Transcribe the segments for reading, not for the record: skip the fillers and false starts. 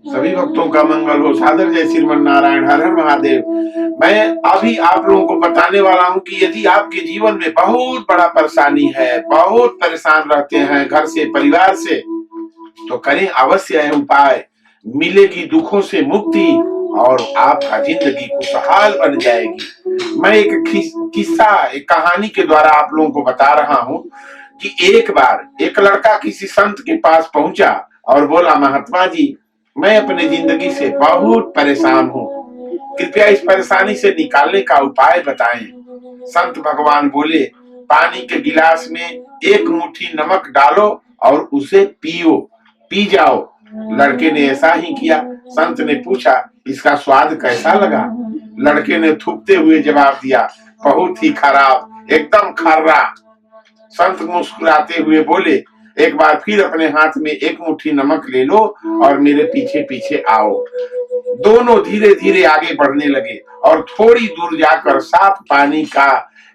सभी भक्तों का मंगल हो। सादर जय श्रीमन नारायण। हर हर महादेव। मैं अभी आप लोगों को बताने वाला हूं कि यदि आपके जीवन में बहुत बड़ा परेशानी है, बहुत परेशान रहते हैं घर से, परिवार से, तो करें अवश्य है उपाय। मिलेगी दुखों से मुक्ति और आपका जिंदगी खुशहाल बन जाएगी। मैं एक किस्सा, एक कहानी के द्वारा आप लोगों को बता रहा हूं कि एक बार एक लड़का किसी संत के पास पहुंचा और बोला, महात्मा जी, मैं अपने जिंदगी से बहुत परेशान हूँ, कृपया इस परेशानी से निकालने का उपाय बताएं। संत भगवान बोले, पानी के गिलास में एक मुट्ठी नमक डालो और उसे पियो, पी जाओ। लड़के ने ऐसा ही किया। संत ने पूछा, इसका स्वाद कैसा लगा? लड़के ने थूकते हुए जवाब दिया, बहुत ही खराब, एकदम खर्रा। संत मुस्कुराते हुए बोले, एक बार फिर अपने हाथ में एक मुट्ठी नमक ले लो और मेरे पीछे पीछे आओ। दोनों धीरे धीरे आगे बढ़ने लगे और थोड़ी दूर जाकर साफ पानी का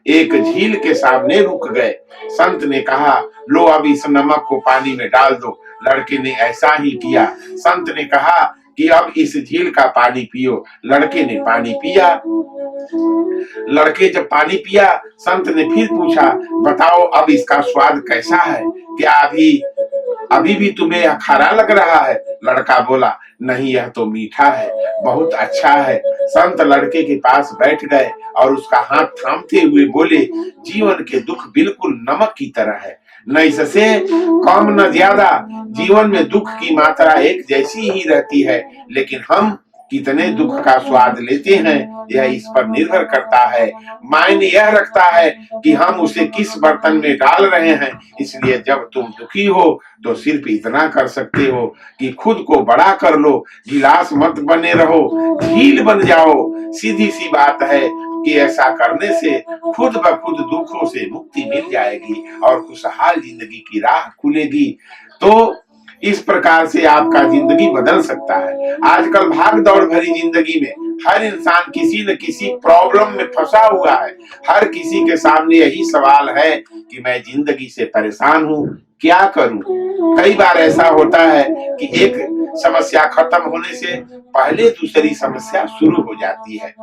एक झील के सामने रुक गए। संत ने कहा, लो अब इस नमक को पानी में डाल दो। लड़के ने ऐसा ही किया। संत ने कहा कि अब इस झील का पानी पियो। लड़के ने पानी पिया। लड़के जब पानी पिया, संत ने फिर पूछा, बताओ अब इसका स्वाद कैसा है? क्या अभी भी तुम्हें यह खारा लग रहा है? लड़का बोला, नहीं, यह तो मीठा है, बहुत अच्छा है। संत लड़के के पास बैठ गए और उसका हाथ थामते हुए बोले, जीवन के दुख बिल्कुल नमक की तरह है, न इससे कम न ज्यादा। जीवन में दुख की मात्रा एक जैसी ही रहती है, लेकिन हम कितने दुख का स्वाद लेते हैं यह इस पर निर्भर करता है। मायने यह रखता है कि हम उसे किस बर्तन में डाल रहे हैं। इसलिए जब तुम दुखी हो तो सिर्फ इतना कर सकते हो कि खुद को बड़ा कर लो, गिलास मत बने रहो, झील बन जाओ। सीधी सी बात है कि ऐसा करने से खुद ब खुद दुखों से मुक्ति मिल जाएगी और खुशहाल जिंदगी की राह खुलेगी। तो इस प्रकार से आपका जिंदगी बदल सकता है। आजकल भाग दौड़ भरी जिंदगी में हर इंसान किसी न किसी प्रॉब्लम में फंसा हुआ है। हर किसी के सामने यही सवाल है कि मैं जिंदगी से परेशान हूँ, क्या करूं? कई बार ऐसा होता है कि एक समस्या खत्म होने से पहले दूसरी समस्या शुरू हो जाती है।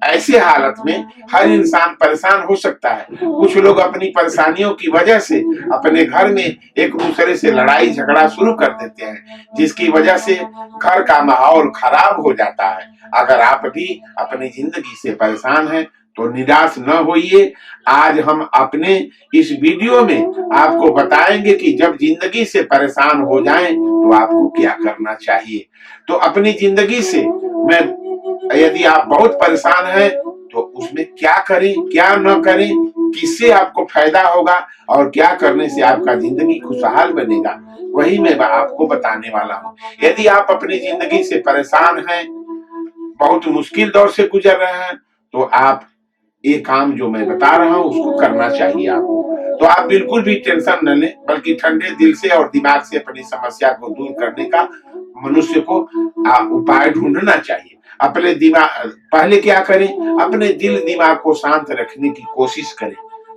ऐसे हालत में हर इंसान परेशान हो सकता है। कुछ लोग अपनी परेशानियों की वजह से अपने घर में एक दूसरे से लड़ाई झगड़ा शुरू कर देते हैं, जिसकी वजह से घर का माहौल खराब हो जाता है। अगर आप भी अपनी जिंदगी से परेशान हैं तो निराश न होइए। आज हम अपने इस वीडियो में आपको बताएंगे कि जब जिंदगी से परेशान हो जाएं तो आपको क्या करना चाहिए। तो अपनी जिंदगी से यदि आप बहुत परेशान हैं तो उसमें क्या करें, क्या न करें, किससे आपको फायदा होगा और क्या करने से आपका जिंदगी खुशहाल बनेगा, वही मैं आपको बताने वाला हूँ। यदि आप अपनी जिंदगी से परेशान हैं, बहुत मुश्किल दौर से गुजर रहे हैं, तो आप ये काम जो मैं बता रहा हूं उसको करना चाहिए आपको। तो आप बिल्कुल भी टेंशन न लें, बल्कि ठंडे दिल से और दिमाग से अपनी समस्या को दूर करने का मनुष्य को उपाय ढूंढना चाहिए। अपने दिमाग पहले क्या करें, अपने दिल दिमाग को शांत रखने की कोशिश करें।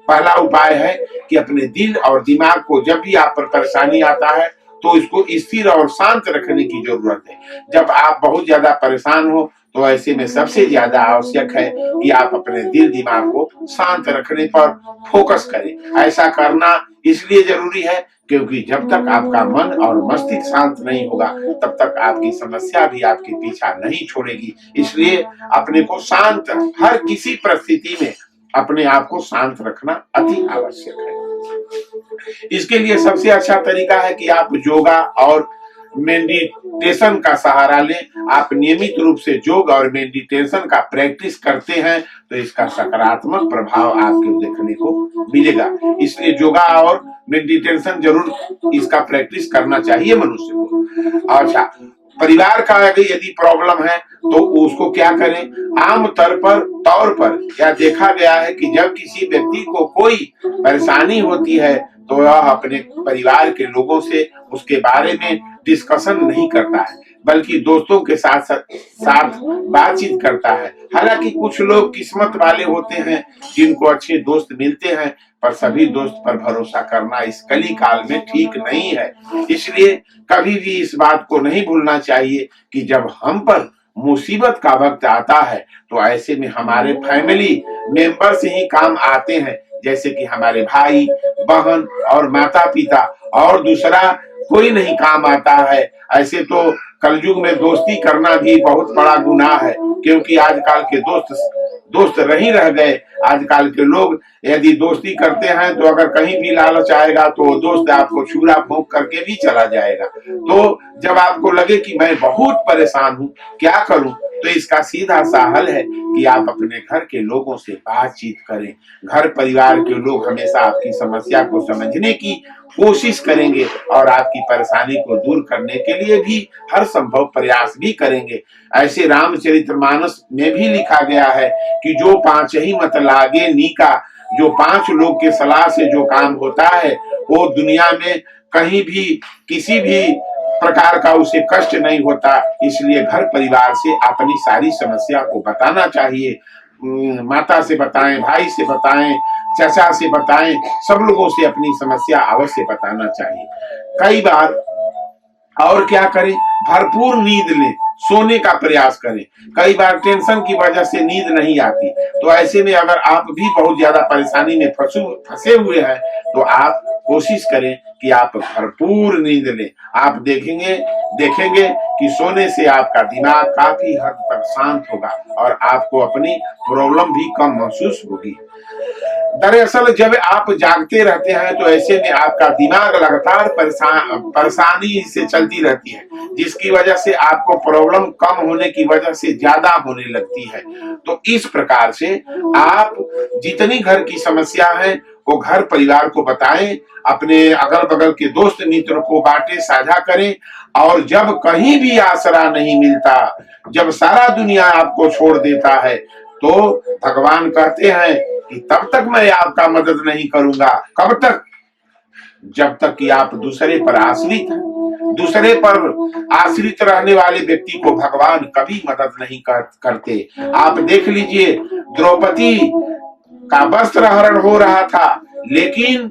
पहला उपाय है कि अपने दिल और दिमाग को जब भी आप पर परेशानी आता है तो इसको स्थिर और शांत रखने की जरूरत है। जब आप बहुत ज्यादा परेशान हो तो ऐसे में सबसे ज्यादा आवश्यक है कि आप अपने दिल दिमाग को शांत रखने पर फोकस करें। ऐसा करना इसलिए जरूरी है क्योंकि जब तक आपका मन और मस्तिष्क शांत नहीं होगा तब तक आपकी समस्या भी आपके पीछा नहीं छोड़ेगी। इसलिए अपने को शांत, हर किसी परिस्थिति में अपने आप को शांत रखना अति आवश्यक है। इसके लिए सबसे अच्छा तरीका है कि आप योगा और मेडिटेशन का सहारा लें। आप नियमित रूप से योग और मेडिटेशन का प्रैक्टिस करते हैं तो इसका सकारात्मक प्रभाव आपको देखने को मिलेगा। इसलिए योगा और मेडिटेशन जरूर इसका प्रैक्टिस करना चाहिए मनुष्य को। अच्छा, परिवार का यदि प्रॉब्लम है तो उसको क्या करें। आम तौर पर क्या देखा गया है कि जब किसी व्यक्ति को कोई परेशानी होती है तो वह अपने परिवार के लोगों से उसके बारे में डिस्कशन नहीं करता है। बल्कि दोस्तों के साथ साथ बातचीत करता है। हालांकि कुछ लोग किस्मत वाले होते हैं जिनको अच्छे दोस्त मिलते हैं, पर सभी दोस्त पर भरोसा करना इस कली काल में ठीक नहीं है। इसलिए कभी भी इस बात को नहीं भूलना चाहिए कि जब हम पर मुसीबत का वक्त आता है तो ऐसे में हमारे फैमिली मेंबर्स ही काम आते हैं, जैसे कि हमारे भाई बहन और माता पिता, और दूसरा कोई नहीं काम आता है। ऐसे तो कलयुग में दोस्ती करना भी बहुत बड़ा गुनाह है, क्योंकि आजकल के दोस्त नहीं रह गए। आजकल के लोग यदि दोस्ती करते हैं तो अगर कहीं भी लालच आएगा तो वो दोस्त आपको छुरा फूंक करके भी चला जाएगा। तो जब आपको लगे कि मैं बहुत परेशान हूँ, क्या करूं, तो इसका सीधा सा हल है कि आप अपने घर के लोगों से बातचीत करें। घर परिवार के लोग हमेशा आपकी समस्या को समझने की कोशिश करेंगे और आपकी परेशानी को दूर करने के लिए भी हर संभव प्रयास भी करेंगे। ऐसे रामचरितमानस में भी लिखा गया है कि जो पांच ही मत लागे नीका, जो 5 लोग के सलाह से जो काम होता है वो दुनिया में कहीं भी किसी भी प्रकार का उसे कष्ट नहीं होता। इसलिए घर परिवार से अपनी सारी समस्या को बताना चाहिए। माता से बताएं, भाई से बताएं, चाचा से बताएं, सब लोगों से अपनी समस्या अवश्य बताना चाहिए। कई बार और क्या करें, भरपूर नींद लें, सोने का प्रयास करें। कई बार टेंशन की वजह से नींद नहीं आती, तो ऐसे में अगर आप भी बहुत ज्यादा परेशानी में फंसे हुए हैं तो आप कोशिश करें कि आप भरपूर नींद लें। आप देखेंगे कि सोने से आपका दिमाग काफी हद तक शांत होगा और आपको अपनी प्रॉब्लम भी कम महसूस होगी। दरअसल जब आप जागते रहते हैं तो ऐसे में आपका दिमाग लगातार परेशानी से चलती रहती है, जिसकी वजह से आपको प्रॉब्लम कम होने की वजह से ज्यादा होने लगती है। तो इस प्रकार से आप जितनी घर की समस्या है वो घर परिवार को बताएं, अपने अगल बगल के दोस्त मित्र को बांटे, साझा करें। और जब कहीं भी आसरा नहीं मिलता, जब सारा दुनिया आपको छोड़ देता है, तो भगवान कहते हैं कि तब तक मैं आपका मदद नहीं करूंगा। कब तक? जब तक कि आप दूसरे पर आश्रित हैं। दूसरे पर आश्रित रहने वाले व्यक्ति को भगवान कभी मदद नहीं करते। आप देख लीजिए, द्रौपदी का वस्त्र हरण हो रहा था, लेकिन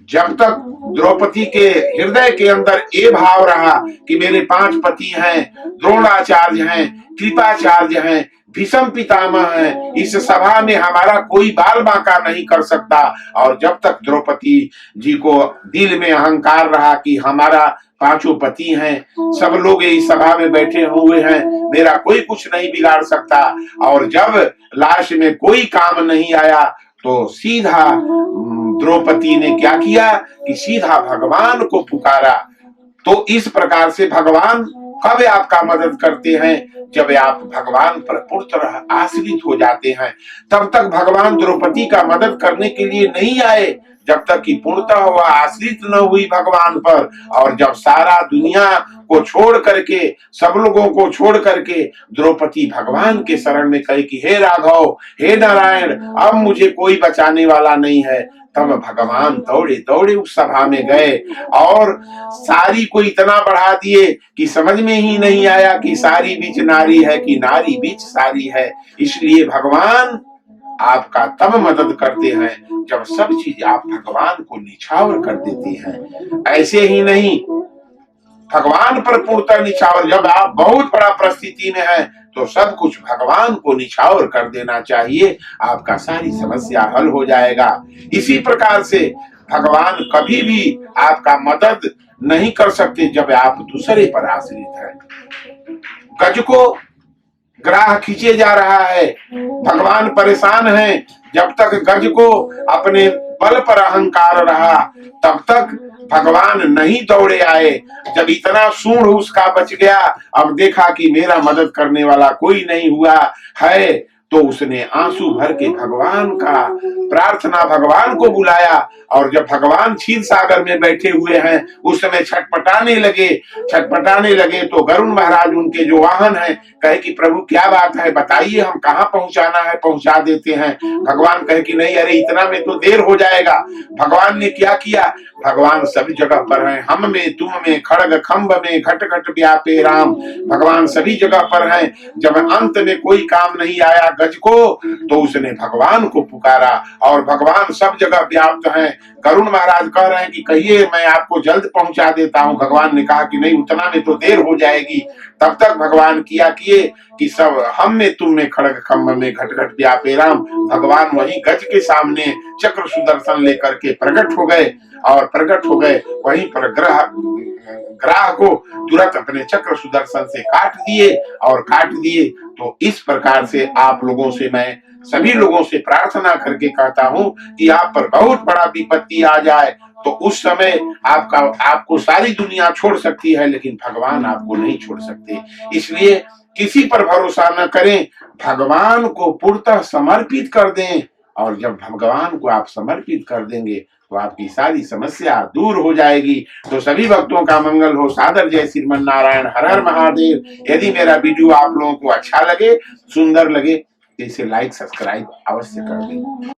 जब तक द्रौपदी के हृदय के अंदर ये भाव रहा कि मेरे 5 पति हैं, द्रोणाचार्य हैं, कृपाचार्य हैं, भीष्म पितामह हैं, इस सभा में हमारा कोई बाल बांका नहीं कर सकता, और जब तक द्रौपदी जी को दिल में अहंकार रहा कि हमारा 5 पति हैं, सब लोग इस सभा में बैठे हुए हैं, मेरा कोई कुछ नहीं बिगाड़ सकता, और जब लास्ट में कोई काम नहीं आया तो सीधा द्रौपदी ने क्या किया कि सीधा भगवान को पुकारा। तो इस प्रकार से भगवान कब आपका मदद करते हैं? जब आप भगवान पर पूर्ण तरह आश्रित हो जाते हैं। तब तक भगवान द्रौपदी का मदद करने के लिए नहीं आए जब तक कि पूर्णतः वह आश्रित न हुई भगवान पर। और जब सारा दुनिया को छोड़ करके, सब लोगों को छोड़ करके द्रौपदी भगवान के शरण में कही कि हे राघव, हे नारायण, अब मुझे कोई बचाने वाला नहीं है, तब भगवान दौड़े दौड़े उस सभा में गए और सारी को इतना बढ़ा दिए कि समझ में ही नहीं आया कि सारी बीच नारी है कि नारी बीच सारी है। इसलिए भगवान आपका तब मदद करते हैं जब सब चीज आप भगवान को निछावर कर देते हैं। ऐसे ही नहीं, भगवान पर पूर्णतः निछावर, जब आप बहुत बड़ा परिस्थिति में हैं तो सब कुछ भगवान को निछावर कर देना चाहिए, आपका सारी समस्या हल हो जाएगा। इसी प्रकार से भगवान कभी भी आपका मदद नहीं कर सकते जब आप दूसरे पर आश्रित हैं। गज को ग्राह खींचे जा रहा है, भगवान परेशान है। जब तक गज को अपने बल पर अहंकार रहा तब तक भगवान नहीं दौड़े आए। जब इतना सूंड उसका बच गया, अब देखा कि मेरा मदद करने वाला कोई नहीं हुआ है, तो उसने आंसू भर के भगवान का प्रार्थना, भगवान को बुलाया। और जब भगवान क्षीर सागर में बैठे हुए हैं उस समय छटपटाने लगे तो गरुण महाराज उनके जो वाहन है कहे कि प्रभु क्या बात है, बताइए हम कहाँ पहुंचाना है, पहुंचा देते हैं। भगवान कहे कि नहीं, अरे इतना में तो देर हो जाएगा। भगवान ने क्या किया, भगवान सभी जगह पर हैं, हम में तुम में खड़ग खंभ में घट घट व्यापे राम। भगवान सभी जगह पर हैं। जब अंत में कोई काम नहीं आया गज को, तो उसने भगवान को पुकारा और भगवान सब जगह व्याप्त हैं। गरुण महाराज कह रहे हैं कि कहिए मैं आपको जल्द पहुंचा देता हूं। भगवान ने कहा कि नहीं, उतना में तो देर हो जाएगी। तब तक भगवान किया किए कि सब हम में तुम में खड़ग खंभ में घट घट व्यापे राम। भगवान वहीं गज के सामने चक्र सुदर्शन लेकर के प्रकट हो गए और प्रकट हो गए वहीं पर ग्राह को तुरंत अपने चक्र सुदर्शन से काट दिए। तो इस प्रकार से आप लोगों से मैं सभी लोगों से प्रार्थना करके कहता हूं कि आप पर बहुत बड़ा विपत्ति आ जाए तो उस समय आपको सारी दुनिया छोड़ सकती है, लेकिन भगवान आपको नहीं छोड़ सकते। इसलिए किसी पर भरोसा न करें, भगवान को पूर्णतः समर्पित कर दें। और जब भगवान को आप समर्पित कर देंगे तो आपकी सारी समस्या दूर हो जाएगी। तो सभी भक्तों का मंगल हो। सादर जय श्रीमन नारायण। हर हर महादेव। यदि मेरा वीडियो आप लोगों को अच्छा लगे, सुंदर लगे, तो इसे लाइक सब्सक्राइब अवश्य कर दें।